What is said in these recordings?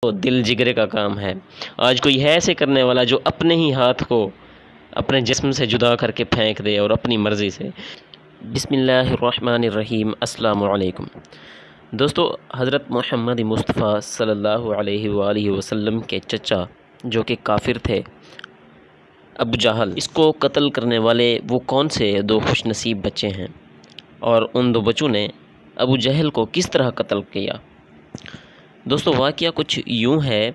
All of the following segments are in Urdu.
تو دل جگرے کا کام ہے۔ آج کوئی ہے ایسے کرنے والا جو اپنے ہی ہاتھ کو اپنے جسم سے جدا کر کے پھینک دے اور اپنی مرضی سے۔ بسم اللہ الرحمن الرحیم۔ السلام علیکم دوستو، حضرت محمد مصطفیٰ صلی اللہ علیہ وآلہ وسلم کے چچا جو کہ کافر تھے، ابو جہل، اس کو قتل کرنے والے وہ کون سے دو خوش نصیب بچے ہیں، اور ان دو بچوں نے ابو جہل کو کس طرح قتل کیا؟ دوستو، واقعہ کچھ یوں ہے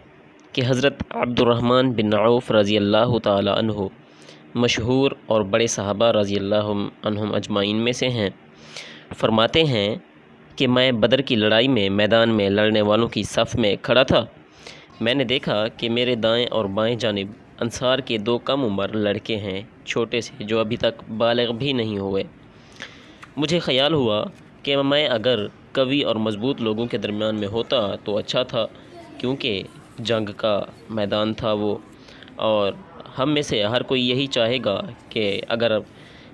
کہ حضرت عبد الرحمن بن عوف رضی اللہ تعالی عنہ مشہور اور بڑے صحابہ رضی اللہ عنہم اجمعین میں سے ہیں۔ فرماتے ہیں کہ میں بدر کی لڑائی میں میدان میں لڑنے والوں کی صف میں کھڑا تھا۔ میں نے دیکھا کہ میرے دائیں اور بائیں جانب انصار کے دو کم عمر لڑکے ہیں، چھوٹے سے، جو ابھی تک بالغ بھی نہیں ہوئے۔ مجھے خیال ہوا کہ میں اگر قوی اور مضبوط لوگوں کے درمیان میں ہوتا تو اچھا تھا، کیونکہ جنگ کا میدان تھا وہ، اور ہم میں سے ہر کوئی یہی چاہے گا کہ اگر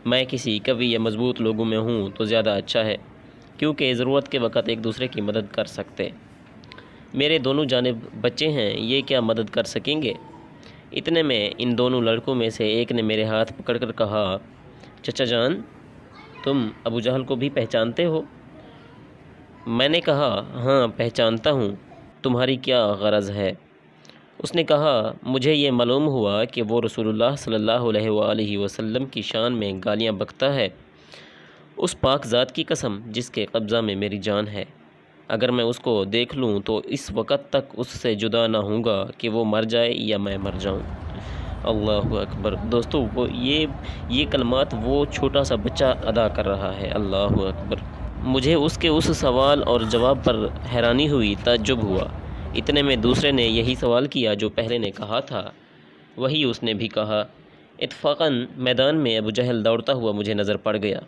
میں کسی قوی یا مضبوط لوگوں میں ہوں تو زیادہ اچھا ہے، کیونکہ ضرورت کے وقت ایک دوسرے کی مدد کر سکتے۔ میرے دونوں جانب بچے ہیں، یہ کیا مدد کر سکیں گے؟ اتنے میں ان دونوں لڑکوں میں سے ایک نے میرے ہاتھ پکڑ کر کہا، چچا جان، تم ابو جہل کو بھی پہچانتے ہو؟ میں نے کہا، ہاں پہچانتا ہوں، تمہاری کیا غرض ہے؟ اس نے کہا، مجھے یہ معلوم ہوا کہ وہ رسول اللہ صلی اللہ علیہ وآلہ وسلم کی شان میں گالیاں بکتا ہے۔ اس پاک ذات کی قسم جس کے قبضہ میں میری جان ہے، اگر میں اس کو دیکھ لوں تو اس وقت تک اس سے جدا نہ ہوں گا کہ وہ مر جائے یا میں مر جاؤں۔ اللہ اکبر۔ دوستو، یہ کلمات وہ چھوٹا سا بچہ ادا کر رہا ہے۔ اللہ اکبر۔ مجھے اس کے اس سوال اور جواب پر حیرانی ہوئی، تعجب ہوا۔ اتنے میں دوسرے نے یہی سوال کیا جو پہلے نے کہا تھا، وہی اس نے بھی کہا۔ اتفاقاً میدان میں ابو جہل دوڑتا ہوا مجھے نظر پڑ گیا۔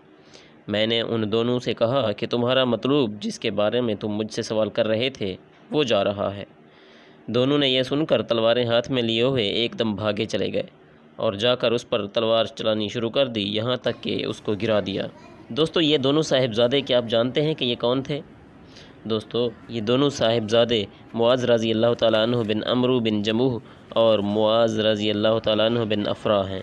میں نے ان دونوں سے کہا کہ تمہارا مطلوب جس کے بارے میں تم مجھ سے سوال کر رہے تھے وہ جا رہا ہے۔ دونوں نے یہ سن کر تلواریں ہاتھ میں لیے ہوئے ایک دم بھاگے چلے گئے اور جا کر اس پر تلوار چلانی شروع کر دی، یہاں تک کہ اس کو گرا دیا۔ دوستو، یہ دونوں صاحبزادے کیا آپ جانتے ہیں کہ یہ کون تھے؟ دوستو، یہ دونوں صاحبزادے معاذ رضی اللہ تعالیٰ عنہ بن عمرو بن جموح اور معاذ رضی اللہ تعالیٰ عنہ بن افرا ہیں۔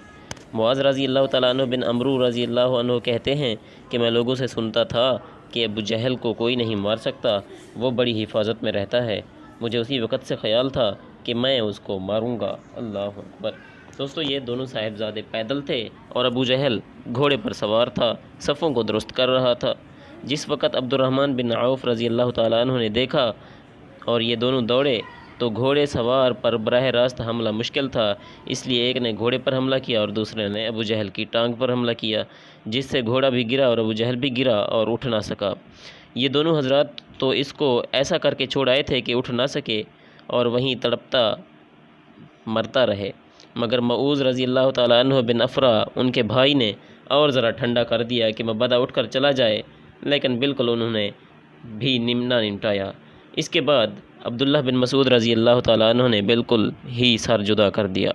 معاذ رضی اللہ تعالیٰ عنہ بن عمرو رضی اللہ عنہ کہتے ہیں کہ میں لوگوں سے سنتا تھا کہ ابو جہل کو کوئی نہیں مار سکتا، وہ بڑی حفاظت میں رہتا ہے۔ مجھے اسی وقت سے خیال تھا کہ میں اس کو ماروں گا۔ اللہ اکبر۔ دوستو، یہ دونوں صاحبزادے پیدل تھے اور ابو جہل گھوڑے پر سوار تھا، صفوں کو درست کر رہا تھا۔ جس وقت عبد الرحمن بن عوف رضی اللہ تعالیٰ عنہ نے دیکھا اور یہ دونوں دوڑے تو گھوڑے سوار پر براہ راست حملہ مشکل تھا، اس لیے ایک نے گھوڑے پر حملہ کیا اور دوسرے نے ابو جہل کی ٹانگ پر حملہ کیا، جس سے گھوڑا بھی گرا اور ابو جہل بھی گرا اور اٹھ نہ سکا۔ یہ دونوں حضرات تو اس کو ایسا کر کے چھوڑ آئے تھے کہ اٹھ نہ سکے اور وہیں تڑپتا مرتا رہے، مگر معوذ رضی اللہ تعالیٰ عنہ بن افرا، ان کے بھائی نے اور ذرا ٹھنڈا کر دیا کہ مبادہ اٹھ کر چلا جائے، لیکن بالکل انہوں نے بھی نہ نمٹایا۔ اس کے بعد عبداللہ بن مسعود رضی اللہ تعالیٰ عنہ نے بالکل ہی سر جدا کر دیا۔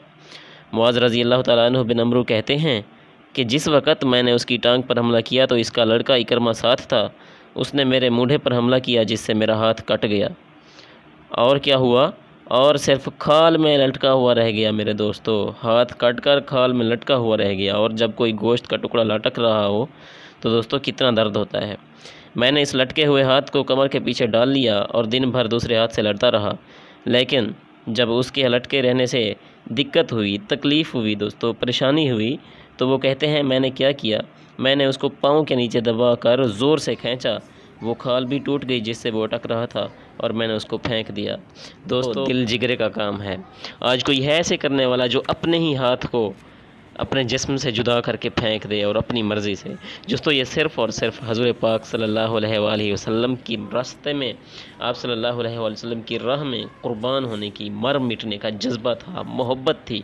معاذ رضی اللہ تعالیٰ عنہ بن عمرو کہتے ہیں کہ جس وقت میں نے اس کی ٹانگ پر حملہ کیا تو اس کا لڑکا اکرمہ ساتھ تھا، اس نے میرے مونڈھے پر حملہ کیا جس سے میرا ہاتھ کٹ گیا۔ اور کیا ہوا؟ اور صرف کھال میں لٹکا ہوا رہ گیا۔ میرے دوستو، ہاتھ کٹ کر کھال میں لٹکا ہوا رہ گیا، اور جب کوئی گوشت کا ٹکڑا لٹک رہا ہو تو دوستو کتنا درد ہوتا ہے۔ میں نے اس لٹکے ہوئے ہاتھ کو کمر کے پیچھے ڈال لیا اور دن بھر دوسرے ہاتھ سے لڑتا رہا، لیکن جب اس کے لٹکے رہنے سے دقت ہوئی، تکلیف ہوئی، دوستو پریشانی ہوئی، تو وہ کہتے ہیں میں نے کیا کیا، میں نے اس کو پاؤں کے نیچے دبا کر زور سے کھینچا، وہ کھال بھی ٹوٹ گئی جس سے وہ اٹک رہا تھا، اور میں نے اس کو پھینک دیا۔ دوستو، دل جگرے کا کام ہے۔ آج کوئی ہے ایسے کرنے والا جو اپنے ہی ہاتھ کو اپنے جسم سے جدا کر کے پھینک دے اور اپنی مرضی سے۔ دوستو، یہ صرف اور صرف حضور پاک صلی اللہ علیہ وآلہ وسلم کی راستے میں، آپ صلی اللہ علیہ وآلہ وسلم کی راہ میں قربان ہونے کی، مر مٹنے کا جذبہ تھا، محبت تھی،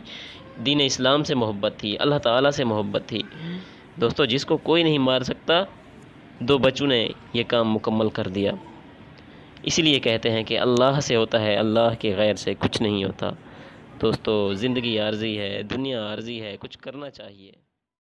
دین اسلام سے محبت تھی، اللہ تعالیٰ سے محبت تھی۔ دوستو، جس کو کوئی نہیں مار سکتا، دو بچوں نے یہ کام مکمل کر دیا۔ اسی لیے کہتے ہیں کہ اللہ سے ہوتا ہے، اللہ کے غیر سے کچھ نہیں ہوتا۔ دوستو، زندگی عارضی ہے، دنیا عارضی ہے، کچھ کرنا چاہیے۔